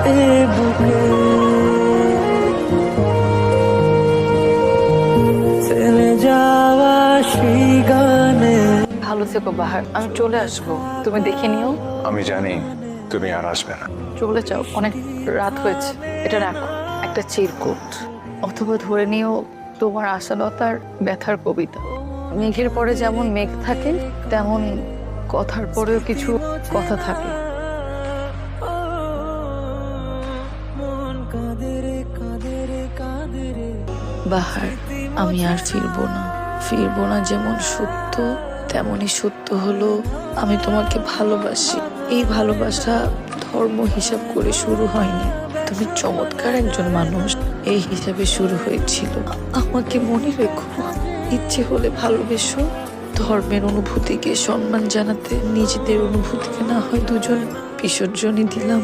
এ বুকে থেমে যাওয়া সেই গানে। ভালো থেকো বাহার, আমি চলে আসবো, তুমি দেখে নিও। আমি জানি তুমি আর আসবে না। চলে যাও, অনেক রাত হয়েছে। এটা রাখো, একটা চিরকুট, অথবা ধরে নিও তোমার আশালতার ব্যথার কবিতা। মেঘের পরে যেমন মেঘ থাকে, তেমন কথার পরেও কিছু কথা থাকে। মন কাঁদে রে কাঁদে রে কাঁদে রে। বাহার, আমি আর ফিরবো না যেমন সত্য, তেমনই সত্য হলো আমি তোমাকে ভালোবাসি। এই ভালোবাসা ধর্ম হিসাব করে শুরু হয়নি, তুমি চমৎকার একজন মানুষ এই হিসাবে শুরু হয়েছিল। আমাকে মনে রেখো, ইচ্ছে হলে ভালোবেসো। ধর্মের অনুভূতিকে সম্মান জানাতে নিজেদের অনুভূতিকে না হয় দুজন বিসর্জনই দিলাম।